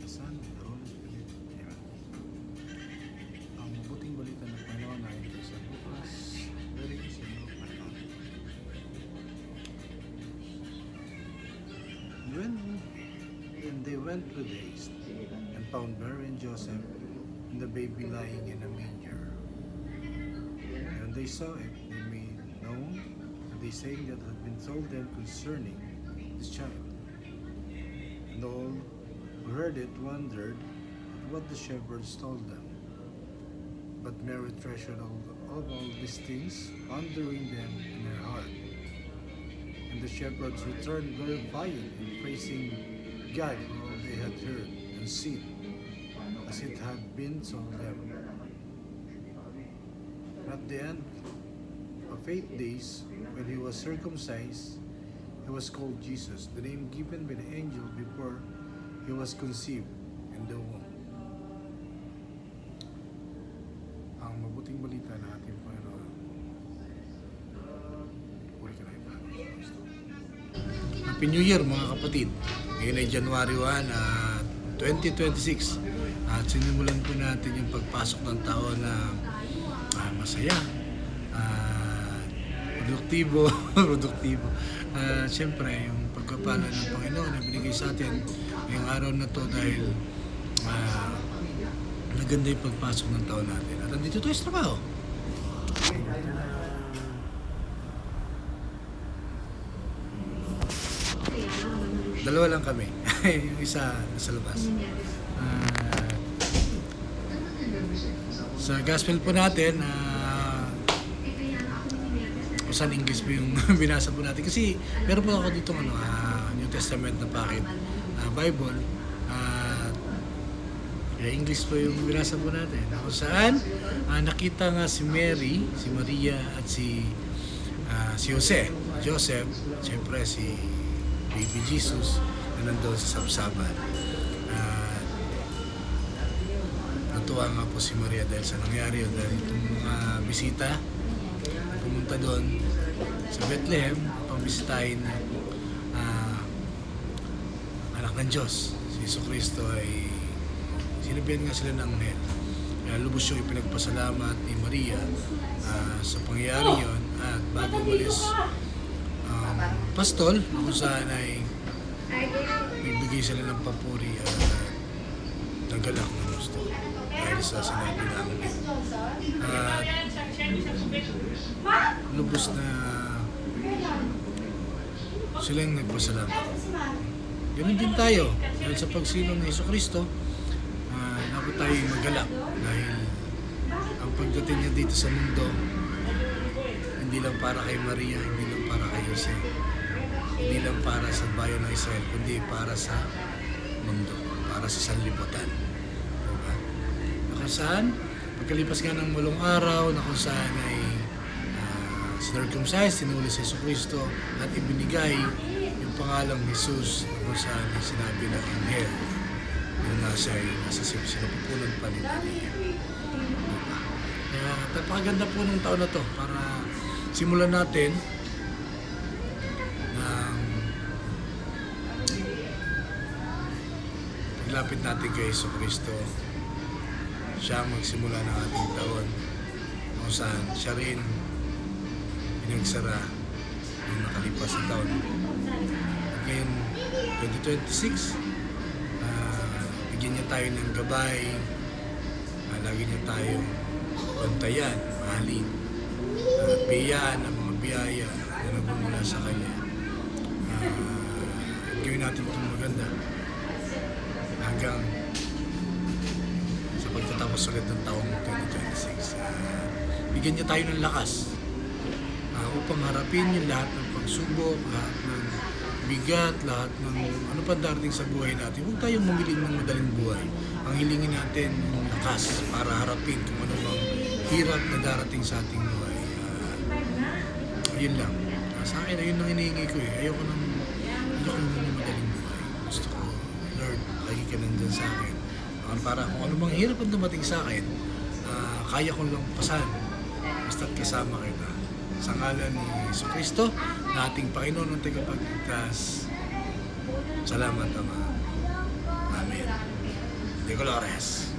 the Son, and the Holy Spirit. Amen. Ang mabuting balita ng Panginoon ay ito sa Lucas 20:5. When they went through the east and found Mary and Joseph and the baby lying in a manger. And when they saw it, they made known the saying that had been told them concerning this child. And all who heard it wondered at what the shepherds told them. But Mary treasured all these things, pondering them in her heart. And the shepherds returned glorifying and praising God for all they had heard and seen, as it had been told them. At the end of 8 days, when he was circumcised, he was called Jesus, the name given by the angel before he was conceived in the womb. Ang mabuting balita na ating Panginoon. Puri ka na ito. Happy New Year mga kapatid. Ngayon ay January 1, 2026. At sinimulan po natin yung pagpasok ng taon na masaya, produktibo. Siyempre, yung pagkapala ng Panginoon na binigay sa atin ngayong araw na to dahil maganda yung pagpasok ng taon natin. At andito tayo sa trabaho. Dalawa lang kami. Yung isa nasa labas. Sa gospel po natin, saan English po yung binasa po natin. Kasi meron po ako dito New Testament na packet, Bible. English po yung binasa po natin. Kung saan nakita nga si Mary, si Maria at si Jose. Joseph, siyempre si Baby Jesus na nandoon sa sabsaban. Natuwa nga po si Maria dahil sa nangyari yun, dahil itong mga bisita na pumunta doon sa Bethlehem pambisitahin anak ng Diyos. Si Jesucristo ay sinabihan nga sila ng anghel. Lubos yung ipinagpasalamat ni Maria sa pangyayari yon, at bago umalis pastol kung saan ay bibigay sila ng papuri at nagalak ng gusto dahil sa sinabi ng anghel. At lubos na silang nagpasalamat. Ganun din tayo dahil sa pagsilong ng Jesucristo, dapat tayo magalak dahil ang pagdating niya dito sa mundo hindi lang para kay Maria, hindi lang para kay Jose, hindi lang para sa bayan ng Israel, kundi para sa mundo, para sa sanlibutan. Diba? Na kung saan, pagkalipas nga ng walong araw, na kung saan ay circumcised, sinuli si Jesucristo at ibinigay yung pangalang Jesus, na kung saan ay sinabi ng anghel na nasa sinapupunan pa ni Maria. Diba? Kaya napakaganda po ng taon na to para simulan natin ng paglapit natin kay Jesucristo. Siya magsimula ng ating taon kung saan siya rin pinagsara ng nakalipas na taon. At ngayon, 2026, bigyan niya tayo ng gabay, lagi niya tayo bantayan, mahalin, biyayaan ang mga biyaya na nagmumula sa Kanya. Gawin natin itong maganda hanggang sa pagtatapos ulit ng taong 2026. Bigyan niya tayo ng lakas upang harapin yung lahat ng pagsubok, lahat ng bigat, lahat ng ano pa darating sa buhay natin. Huwag tayong mamiling ng madaling buhay. Ang hilingin natin yung lakas para harapin kung ano bang hirap na darating sa ating buhay. Yun lang. Sa akin, ayun ang hinihingi ko eh. Ayoko nang madaling buhay. Gusto ko, Lord, lagi ka nandyan sa akin. Para kung ano bang hirap ang dumating sa akin, kaya kong lang pasan. Basta't kasama kita. Sa ngalan ni Jesucristo, na ating Panginoon ng tagapagligtas. Salamat, Ama. Amen. Tricolores.